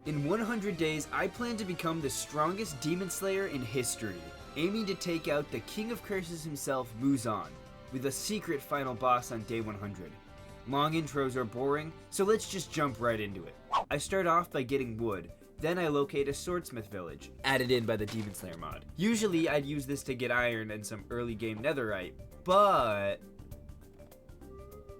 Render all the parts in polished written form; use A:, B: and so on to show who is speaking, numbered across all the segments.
A: In 100 days, I plan to become the strongest demon slayer in history, aiming to take out the king of curses himself, Muzan, with a secret final boss on day 100. Long intros are boring, so let's just jump right into it. I start off by getting wood, then I locate a swordsmith village, added in by the Demon Slayer mod. Usually I'd use this to get iron and some early game netherite, but...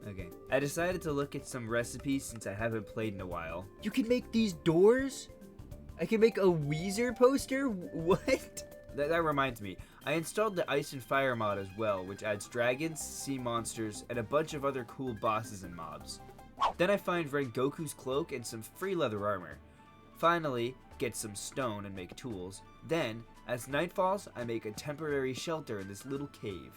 A: okay. I decided to look at some recipes since I haven't played in a while. You can make these doors? I can make a Weezer poster? What? That reminds me, I installed the Ice and Fire mod as well, which adds dragons, sea monsters, and a bunch of other cool bosses and mobs. Then I find Rengoku's cloak and some free leather armor. Finally, get some stone and make tools. Then, as night falls, I make a temporary shelter in this little cave.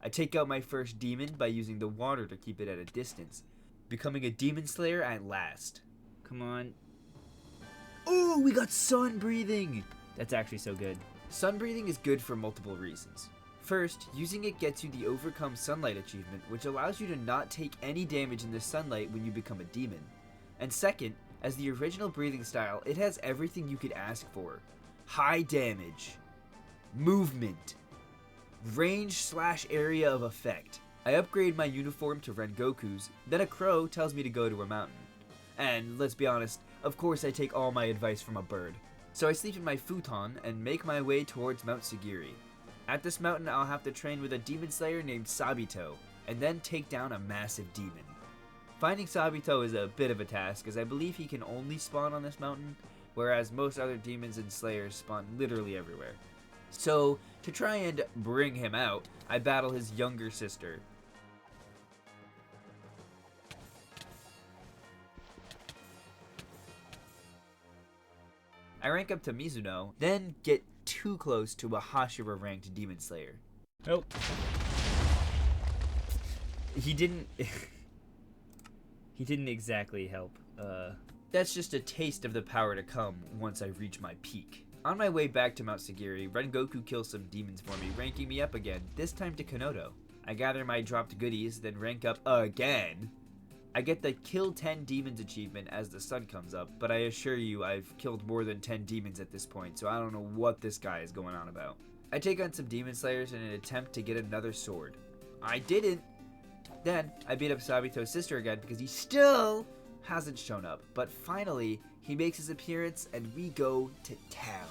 A: I take out my first demon by using the water to keep it at a distance, becoming a demon slayer at last. Come on. Ooh, we got sun breathing! That's actually so good. Sun breathing is good for multiple reasons. First, using it gets you the Overcome Sunlight achievement, which allows you to not take any damage in the sunlight when you become a demon. And second, as the original breathing style, it has everything you could ask for. High damage, movement, range/area of effect. I upgrade my uniform to Rengoku's, then a crow tells me to go to a mountain. And let's be honest, of course I take all my advice from a bird. So I sleep in my futon and make my way towards Mount Sagiri. At this mountain I'll have to train with a demon slayer named Sabito, and then take down a massive demon. Finding Sabito is a bit of a task, as I believe he can only spawn on this mountain, whereas most other demons and slayers spawn literally everywhere. So, to try and bring him out, I battle his younger sister. I rank up to Mizuno, then get too close to a Hashira ranked demon slayer. Nope. He didn't exactly help. That's just a taste of the power to come once I reach my peak. On my way back to Mount Sagiri, Rengoku kills some demons for me, ranking me up again, this time to Konodo. I gather my dropped goodies, then rank up again. I get the Kill 10 Demons achievement as the sun comes up, but I assure you I've killed more than 10 demons at this point, so I don't know what this guy is going on about. I take on some demon slayers in an attempt to get another sword. I didn't! Then, I beat up Sabito's sister again because he still hasn't shown up, but finally, he makes his appearance and we go to town.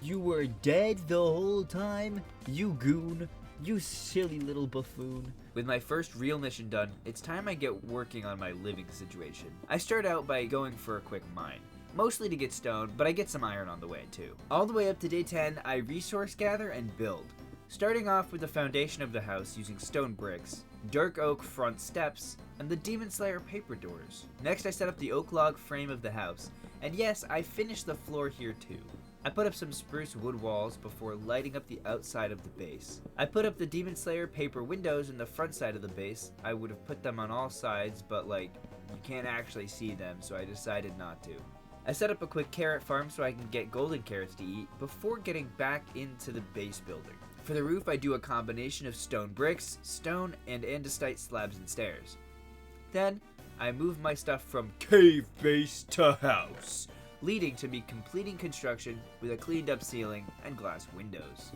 A: You were dead the whole time, you goon, you silly little buffoon. With my first real mission done, it's time I get working on my living situation. I start out by going for a quick mine. Mostly to get stone, but I get some iron on the way too. All the way up to day 10, I resource gather and build. Starting off with the foundation of the house using stone bricks, dark oak front steps, and the Demon Slayer paper doors. Next I set up the oak log frame of the house, and yes, I finished the floor here too. I put up some spruce wood walls before lighting up the outside of the base. I put up the Demon Slayer paper windows in the front side of the base. I would have put them on all sides, but like, you can't actually see them, so I decided not to. I set up a quick carrot farm so I can get golden carrots to eat before getting back into the base building. For the roof, I do a combination of stone bricks, stone, and andesite slabs and stairs. Then, I move my stuff from cave base to house, leading to me completing construction with a cleaned up ceiling and glass windows.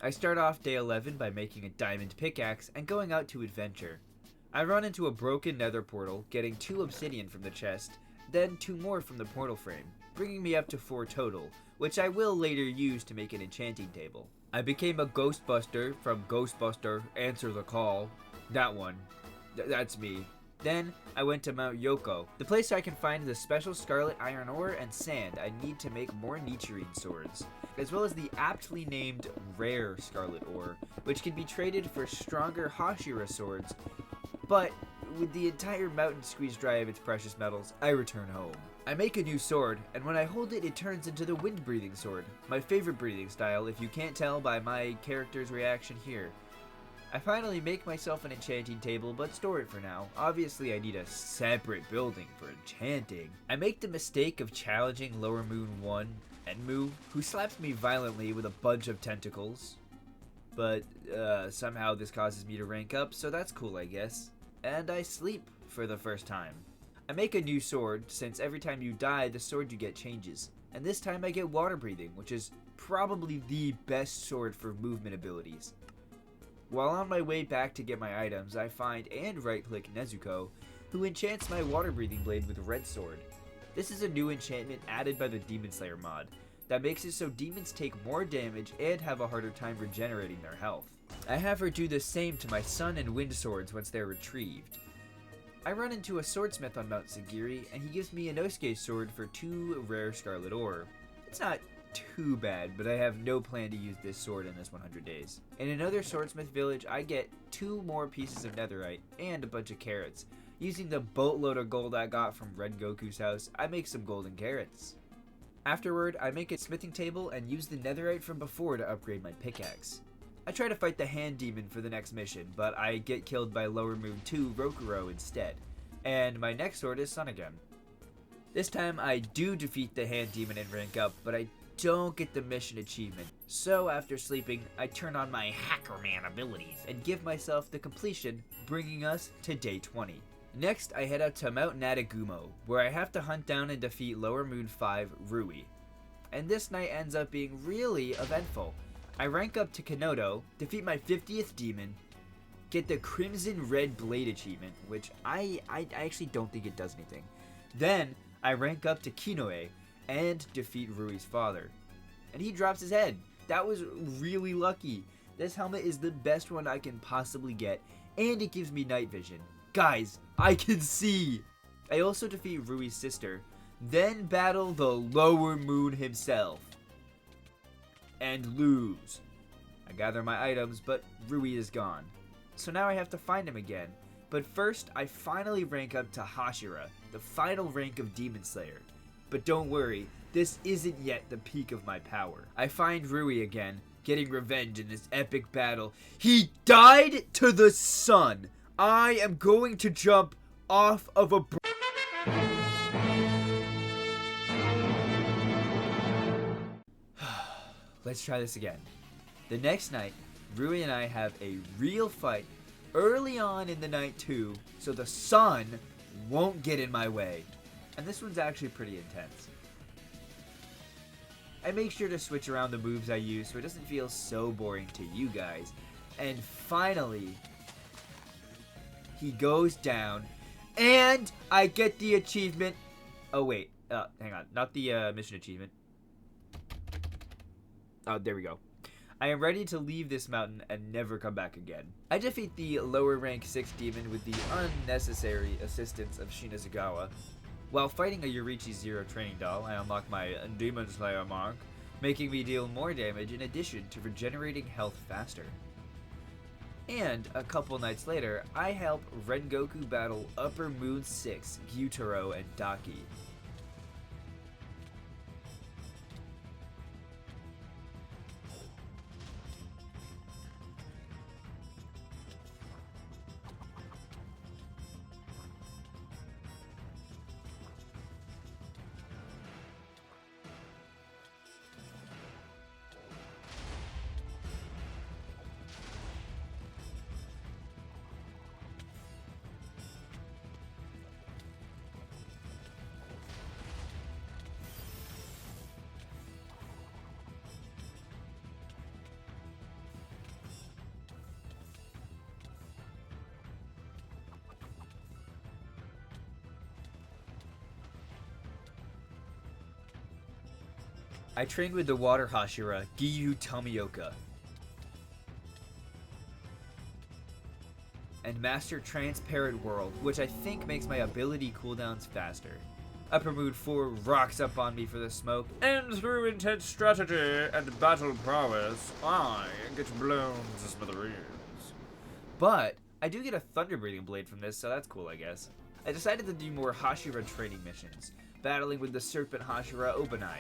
A: I start off day 11 by making a diamond pickaxe and going out to adventure. I run into a broken nether portal, getting 2 obsidian from the chest, then 2 more from the portal frame, bringing me up to 4 total, which I will later use to make an enchanting table. I became a Ghostbuster from Ghostbuster Answer the Call. That one. That's me. Then, I went to Mount Yoko, the place I can find the special scarlet iron ore and sand I need to make more Nichirin swords, as well as the aptly named rare scarlet ore, which can be traded for stronger Hashira swords, but with the entire mountain squeezed dry of its precious metals, I return home. I make a new sword, and when I hold it, it turns into the wind breathing sword, my favorite breathing style if you can't tell by my character's reaction here. I finally make myself an enchanting table, but store it for now. Obviously, I need a separate building for enchanting. I make the mistake of challenging Lower Moon 1, Enmu, who slaps me violently with a bunch of tentacles. But somehow this causes me to rank up, so that's cool, I guess. And I sleep for the first time. I make a new sword, since every time you die, the sword you get changes. And this time I get water breathing, which is probably the best sword for movement abilities. While on my way back to get my items, I find and right-click Nezuko, who enchants my water breathing blade with red sword. This is a new enchantment added by the Demon Slayer mod, that makes it so demons take more damage and have a harder time regenerating their health. I have her do the same to my sun and wind swords once they're retrieved. I run into a swordsmith on Mount Sagiri, and he gives me a Inosuke sword for 2 rare scarlet ore. It's not too bad, but I have no plan to use this sword in this 100 days. In another swordsmith village, I get 2 more pieces of netherite and a bunch of carrots. Using the boatload of gold I got from Red Goku's house, I make some golden carrots. Afterward, I make a smithing table and use the netherite from before to upgrade my pickaxe. I try to fight the hand demon for the next mission, but I get killed by Lower Moon 2 Rokuro instead, and my next sword is Sun again. This time I do defeat the hand demon and rank up, but I don't get the mission achievement. So after sleeping, I turn on my Hackerman abilities and give myself the completion, bringing us to day 20. Next, I head out to Mount Nadagumo, where I have to hunt down and defeat Lower Moon 5 Rui. And this night ends up being really eventful. I rank up to Kanoto, defeat my 50th demon, get the Crimson Red Blade achievement, which I actually don't think it does anything. Then, I rank up to Kinoe, and defeat Rui's father. And he drops his head. That was really lucky. This helmet is the best one I can possibly get, and it gives me night vision. Guys, I can see! I also defeat Rui's sister, then battle the Lower Moon himself. And lose. I gather my items, but Rui is gone. So now I have to find him again. But first, I finally rank up to Hashira, the final rank of Demon Slayer. But don't worry, this isn't yet the peak of my power. I find Rui again, getting revenge in this epic battle. He died to the sun! I am going to jump off of a Let's try this again. The next night, Rui and I have a real fight early on in the night too, so the sun won't get in my way. And this one's actually pretty intense. I make sure to switch around the moves I use so it doesn't feel so boring to you guys. And finally, he goes down, and I get the achievement. Oh wait, hang on, not the mission achievement. Oh, there we go. I am ready to leave this mountain and never come back again. I defeat the lower rank 6 demon with the unnecessary assistance of Shinazagawa. While fighting a Yorichi Zero training doll, I unlock my Demon Slayer mark, making me deal more damage in addition to regenerating health faster. And a couple nights later, I help Rengoku battle Upper Moon 6, Gyutaro, and Daki. I trained with the water Hashira, Giyu Tomioka, and master Transparent World, which I think makes my ability cooldowns faster. Upper Moon 4 rocks up on me for the smoke, and through intense strategy and battle prowess, I get blown to smithereens. But I do get a thunder breathing blade from this, so that's cool, I guess. I decided to do more Hashira training missions, battling with the serpent Hashira Obanai.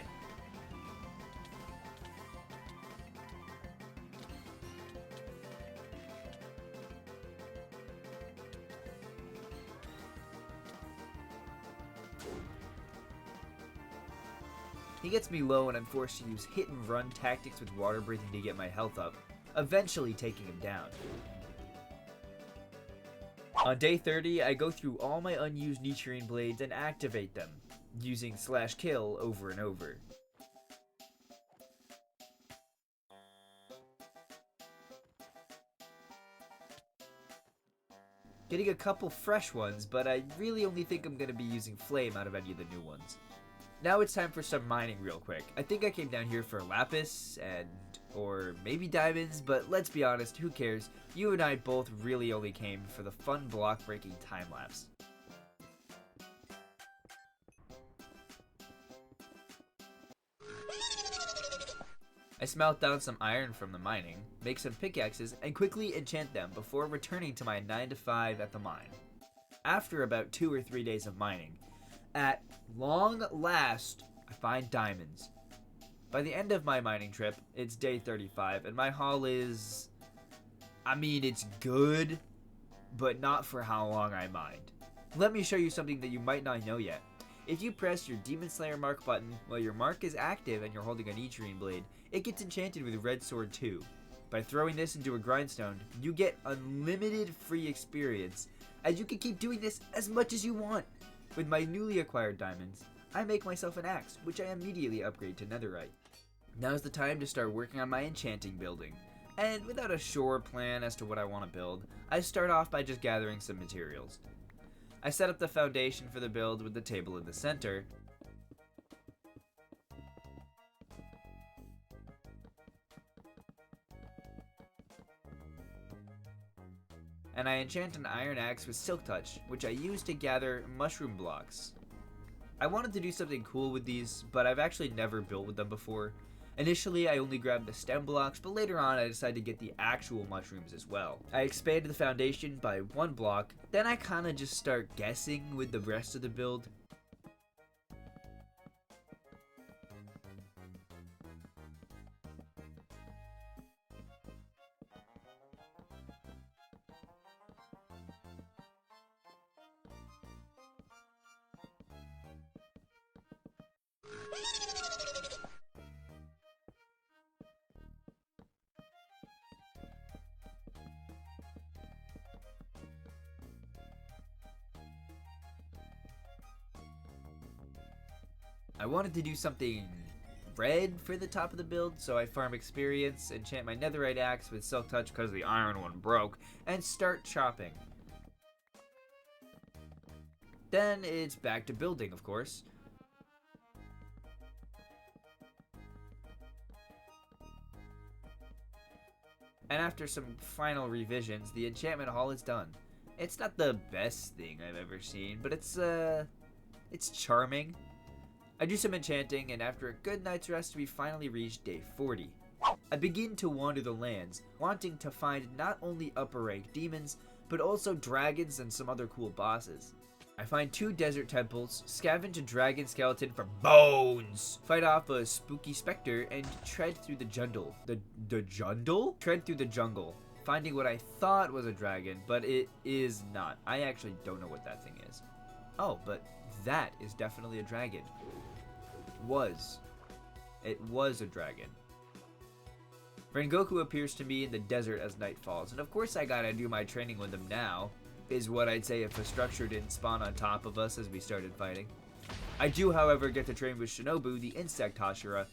A: He gets me low and I'm forced to use hit and run tactics with water breathing to get my health up, eventually taking him down. On day 30, I go through all my unused Nichirin blades and activate them, using /kill over and over. Getting a couple fresh ones, but I really only think I'm going to be using flame out of any of the new ones. Now it's time for some mining real quick. I think I came down here for lapis or maybe diamonds, but let's be honest, who cares? You and I both really only came for the fun block breaking time lapse. I smelt down some iron from the mining, make some pickaxes, and quickly enchant them before returning to my 9 to 5 at the mine. After about 2 or 3 days of mining, at long last, I find diamonds. By the end of my mining trip, it's day 35, and my haul is... it's good, but not for how long I mined. Let me show you something that you might not know yet. If you press your Demon Slayer mark button while your mark is active and you're holding a Nichirin blade, it gets enchanted with Red Sword 2. By throwing this into a grindstone, you get unlimited free experience, and you can keep doing this as much as you want. With my newly acquired diamonds, I make myself an axe, which I immediately upgrade to netherite. Now's the time to start working on my enchanting building. And without a sure plan as to what I want to build, I start off by just gathering some materials. I set up the foundation for the build with the table in the center, and I enchant an iron axe with Silk Touch, which I use to gather mushroom blocks. I wanted to do something cool with these, but I've actually never built with them before. Initially, I only grabbed the stem blocks, but later on I decided to get the actual mushrooms as well. I expanded the foundation by 1 block, then I kinda just start guessing with the rest of the build. I wanted to do something red for the top of the build, so I farm experience, enchant my netherite axe with Silk Touch because the iron one broke, and start chopping. Then it's back to building, of course. And after some final revisions, the enchantment hall is done. It's not the best thing I've ever seen, but it's charming. I do some enchanting, and after a good night's rest, we finally reach day 40. I begin to wander the lands, wanting to find not only upper rank demons, but also dragons and some other cool bosses. I find 2 desert temples, scavenge a dragon skeleton for bones, fight off a spooky specter, and tread through the jungle. The jungle? Tread through the jungle, finding what I thought was a dragon, but it is not. I actually don't know what that thing is. Oh, but that is definitely a dragon. It was a dragon. Rengoku appears to me in the desert as night falls, and of course I gotta do my training with him now, is what I'd say if a structure didn't spawn on top of us as we started fighting. I do, however, get to train with Shinobu, the insect Hashira.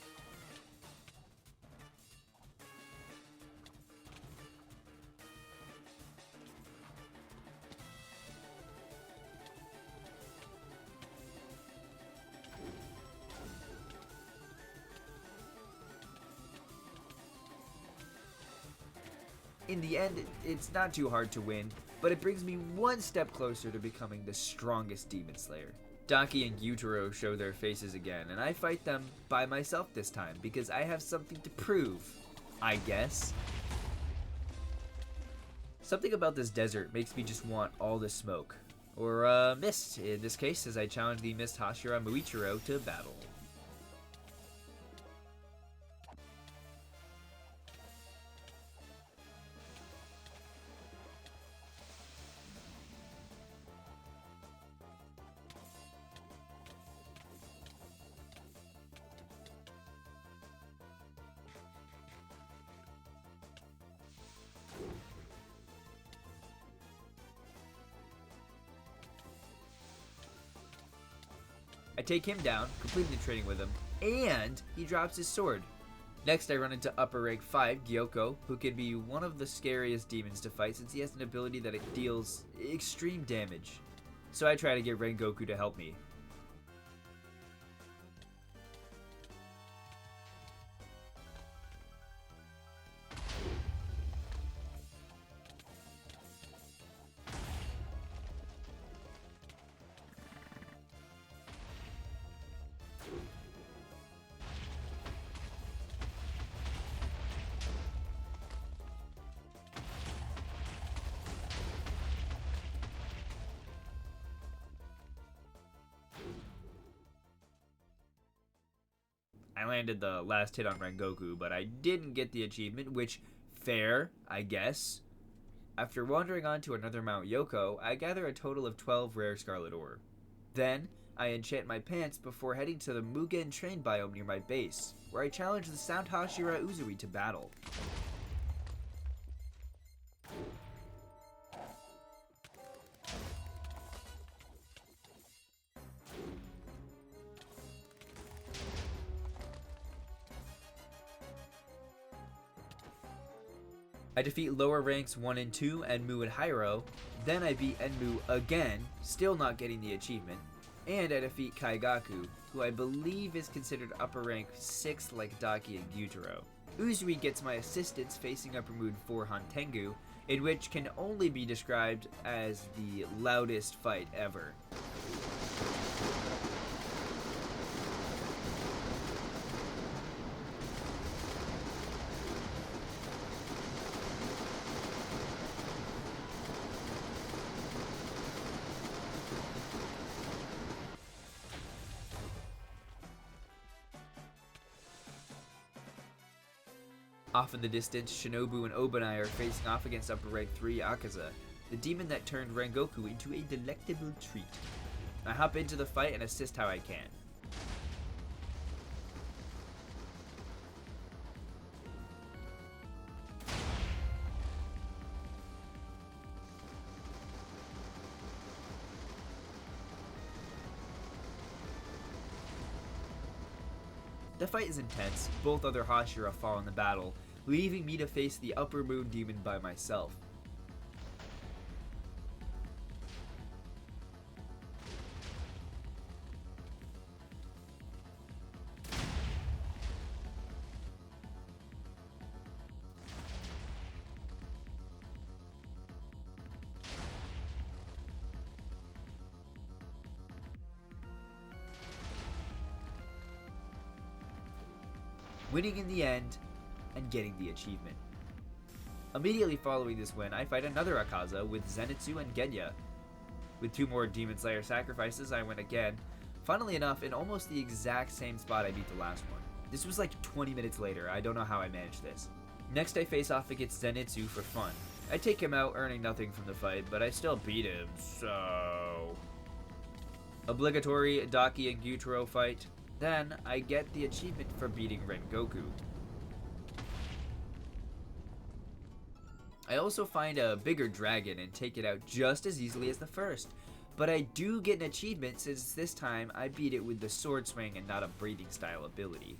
A: In the end, it's not too hard to win, but it brings me one step closer to becoming the strongest Demon Slayer. Daki and Gyutaro show their faces again, and I fight them by myself this time, because I have something to prove, I guess. Something about this desert makes me just want all the smoke. Or, mist, in this case, as I challenge the Mist Hashira Muichiro to battle. I take him down, completing the training with him, and he drops his sword. Next, I run into upper rank 5, Gyoko, who can be one of the scariest demons to fight since he has an ability that it deals extreme damage. So I try to get Rengoku to help me. I landed the last hit on Rengoku, but I didn't get the achievement, which, fair, I guess. After wandering on to another Mount Yoko, I gather a total of 12 rare Scarlet Ore. Then, I enchant my pants before heading to the Mugen Train biome near my base, where I challenge the Sound Hashira Uzui to battle. I defeat lower ranks 1 and 2, Enmu and Hyro, then I beat Enmu again, still not getting the achievement, and I defeat Kaigaku, who I believe is considered upper rank 6 like Daki and Gyutaro. Uzui gets my assistance facing upper moon 4 Hantengu, in which can only be described as the loudest fight ever. Off in the distance, Shinobu and Obanai are facing off against upper rank 3 Akaza, the demon that turned Rengoku into a delectable treat. I hop into the fight and assist how I can. The fight is intense, both other Hashira fall in the battle, leaving me to face the upper moon demon by myself. Winning in the end, and getting the achievement. Immediately following this win, I fight another Akaza with Zenitsu and Genya. With 2 more Demon Slayer sacrifices, I win again, funnily enough in almost the exact same spot I beat the last one. This was like 20 minutes later, I don't know how I managed this. Next I face off against Zenitsu for fun. I take him out earning nothing from the fight, but I still beat him, so... Obligatory Daki and Gyutaro fight. Then I get the achievement for beating Rengoku. I also find a bigger dragon and take it out just as easily as the first, but I do get an achievement since this time I beat it with the sword swing and not a breathing style ability.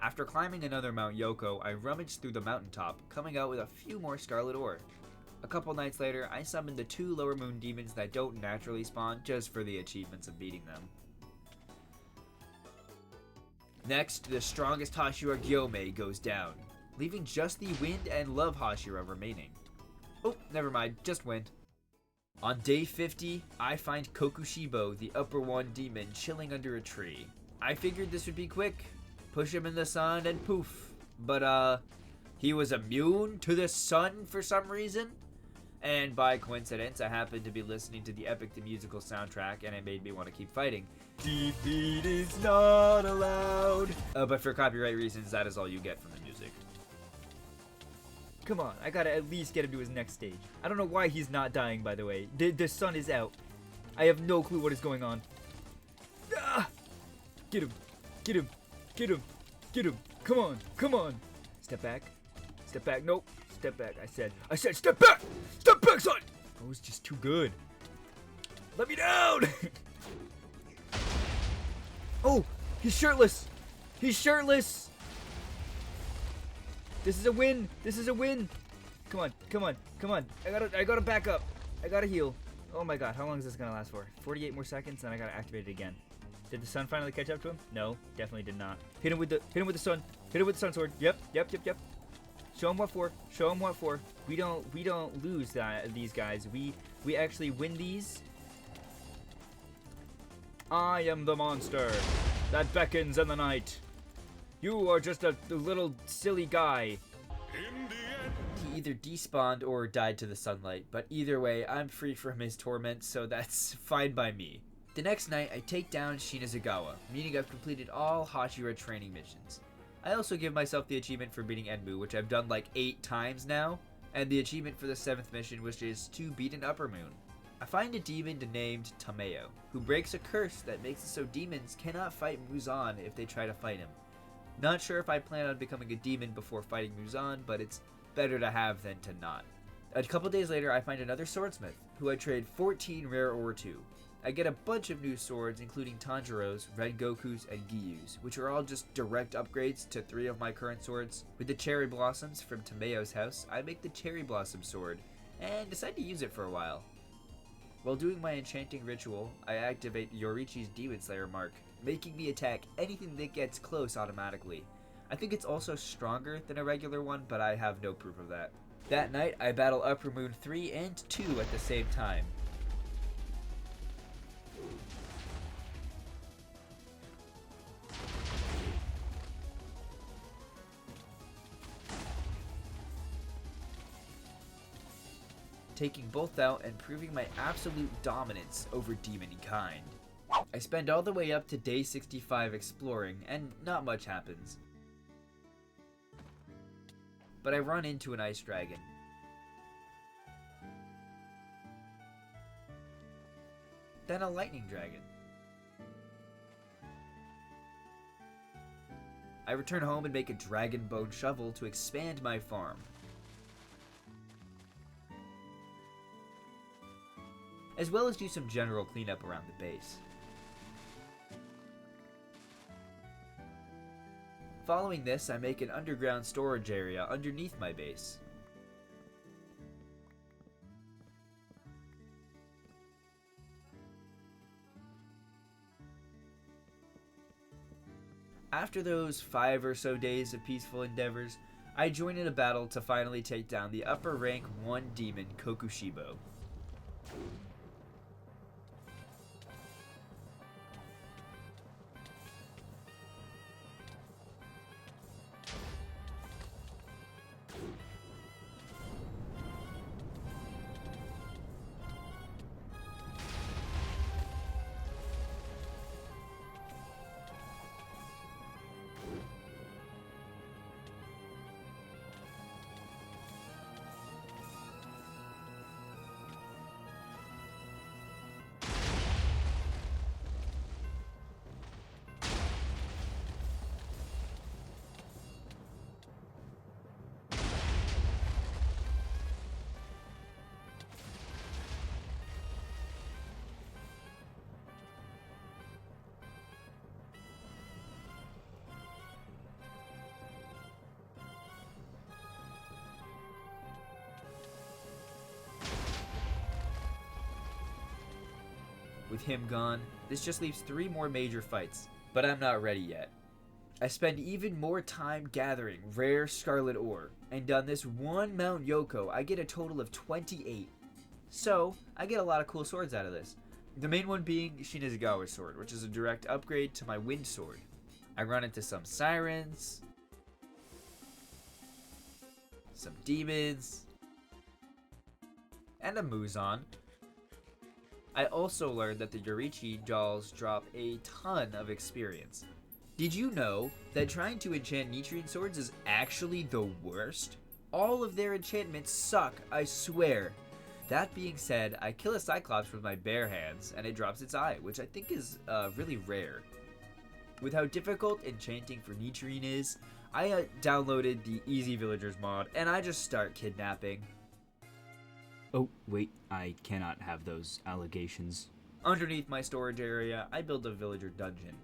A: After climbing another Mount Yoko, I rummage through the mountaintop, coming out with a few more Scarlet Ore. A couple nights later, I summon the 2 lower moon demons that don't naturally spawn just for the achievements of beating them. Next, the strongest Hashira Gyomei goes down, leaving just the Wind and Love Hashira remaining. Oh, never mind, just Wind. On day 50, I find Kokushibo, the upper 1 demon, chilling under a tree. I figured this would be quick, push him in the sun and poof. But he was immune to the sun for some reason? And by coincidence, I happened to be listening to the Epic the Musical soundtrack and it made me want to keep fighting. Defeat is not allowed. But for copyright reasons, that is all you get from the music.
B: Come on, I gotta at least get him to his next stage. I don't know why he's not dying, by the way. The sun is out. I have no clue what is going on. Ah! Get him. Get him. Get him. Get him. Come on. Come on. Step back. Step back. Nope. Step back. I said step back. Step back, son. I was just too good. Let me down. Oh, he's shirtless. He's shirtless. This is a win. This is a win. Come on, come on, come on. I gotta back up. I gotta heal. Oh my god, how long is this gonna last for? 48 more seconds, and I gotta activate it again. Did the sun finally catch up to him? No, definitely did not. Hit him with the sun. Hit him with the sun sword. Yep. Show him what for. Show him what for. We don't lose these guys. We actually win these. I am the monster that beckons in the night. You are just a little silly guy. He either despawned or died to the sunlight, but either way, I'm free from his torment, so that's fine by me. The next night, I take down Shinazugawa, meaning I've completed all Hachira training missions. I also give myself the achievement for beating Enmu, which I've done like 8 times now, and the achievement for the 7th mission, which is to beat an upper moon. I find a demon named Tameo, who breaks a curse that makes it so demons cannot fight Muzan if they try to fight him. Not sure if I plan on becoming a demon before fighting Muzan, but it's better to have than to not. A couple days later, I find another swordsmith, who I trade 14 rare ore to. I get a bunch of new swords, including Tanjiro's, Red Goku's, and Gyu's, which are all just direct upgrades to 3 of my current swords. With the cherry blossoms from Tameo's house, I make the cherry blossom sword, and decide to use it for a while. While doing my enchanting ritual, I activate Yorichi's Demon Slayer mark, making me attack anything that gets close automatically. I think it's also stronger than a regular one, but I have no proof of that. That night, I battle Upper Moon 3 and 2 at the same time. Taking both out and proving my absolute dominance over demonkind. I spend all the way up to day 65 exploring, and not much happens. But I run into an ice dragon. Then a lightning dragon. I return home and make a dragon bone shovel to expand my farm. As well as do some general cleanup around the base. Following this, I make an underground storage area underneath my base. After those 5 or so days of peaceful endeavors, I join in a battle to finally take down the upper rank 1 demon Kokushibo. With him gone, this just leaves 3 more major fights, but I'm not ready yet. I spend even more time gathering rare scarlet ore, and on this one Mount Yoko, I get a total of 28. So, I get a lot of cool swords out of this. The main one being Shinazugawa's sword, which is a direct upgrade to my wind sword. I run into some sirens, some demons, and a Muzan. I also learned that the Yorichi dolls drop a ton of experience. Did you know that trying to enchant Nichiren swords is actually the worst? All of their enchantments suck, I swear. That being said, I kill a Cyclops with my bare hands, and it drops its eye, which I think is really rare. With how difficult enchanting for Nichiren is, I downloaded the Easy Villagers mod, and I just start kidnapping.
C: Oh, wait, I cannot have those allegations.
A: Underneath my storage area, I build a villager dungeon.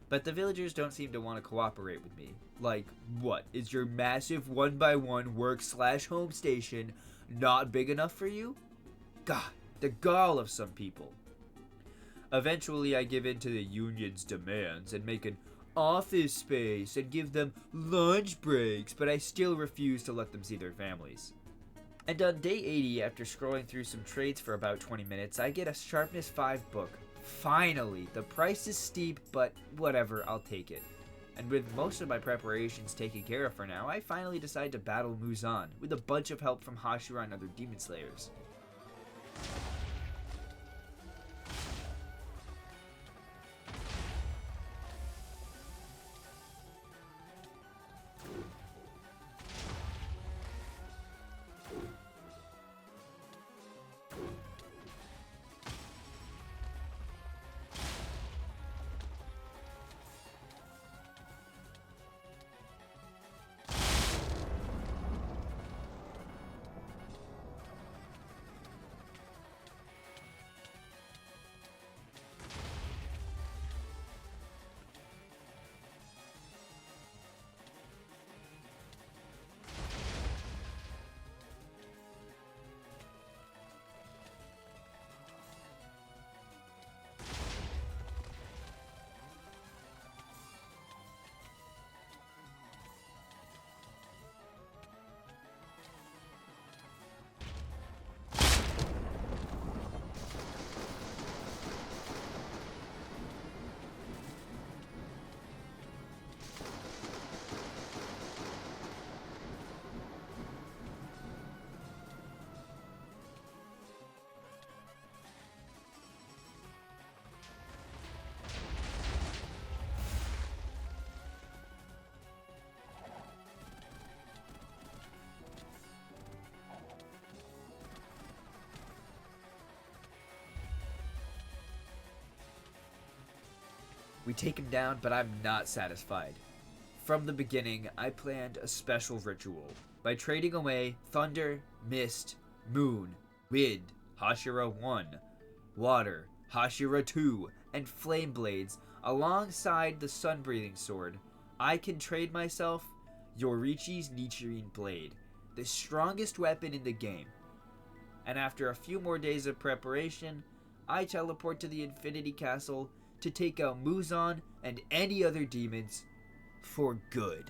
A: But the villagers don't seem to want to cooperate with me. Like, what? Is your massive 1x1 work/home station not big enough for you? God, the gall of some people. Eventually, I give in to the union's demands and make an office space and give them lunch breaks, but I still refuse to let them see their families. And on day 80, after scrolling through some trades for about 20 minutes, I get a Sharpness 5 book. Finally! The price is steep, but whatever, I'll take it. And with most of my preparations taken care of for now, I finally decide to battle Muzan, with a bunch of help from Hashira and other demon slayers. We take him down, but I'm not satisfied. From the beginning, I planned a special ritual. By trading away Thunder, Mist, Moon, Wind, Hashira 1, Water, Hashira 2, and Flame Blades, alongside the Sun-Breathing Sword, I can trade myself Yorichi's Nichirin Blade, the strongest weapon in the game. And after a few more days of preparation, I teleport to the Infinity Castle to take out Muzan and any other demons for good.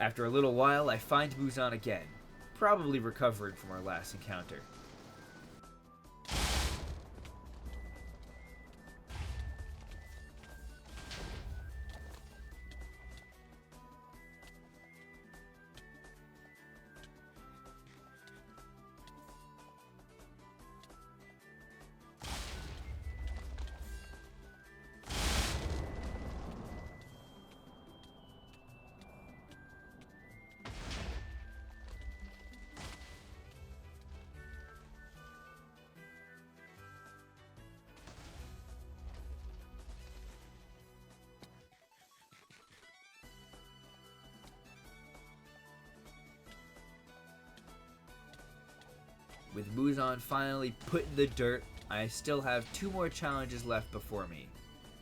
A: After a little while, I find Muzan again, probably recovering from our last encounter. With Muzan finally put in the dirt, I still have 2 more challenges left before me.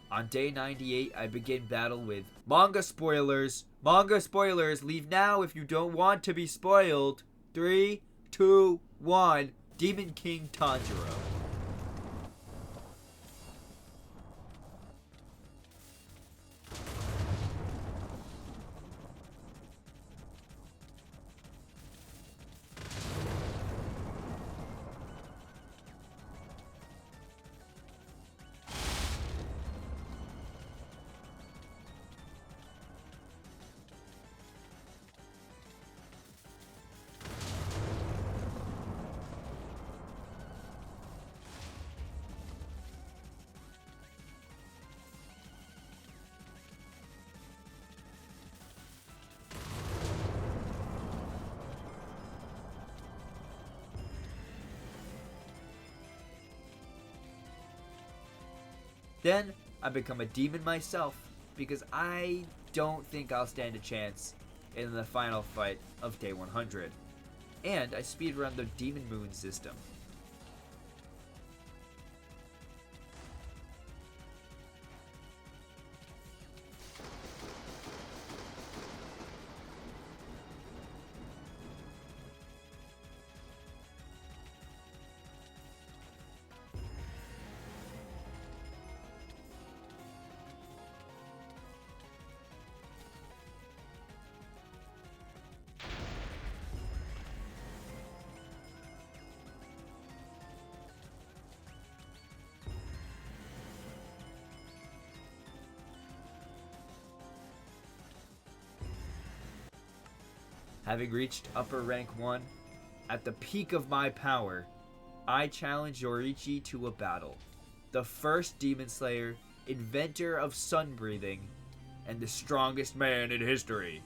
A: On day 98, I begin battle with Manga spoilers! Manga spoilers! Leave now if you don't want to be spoiled! 3, 2, 1, Demon King Tanjiro. Then I become a demon myself because I don't think I'll stand a chance in the final fight of day 100. And I speedrun the Demon Moon system. Having reached upper rank 1, at the peak of my power, I challenge Yoriichi to a battle. The first demon slayer, inventor of sun breathing, and the strongest man in history.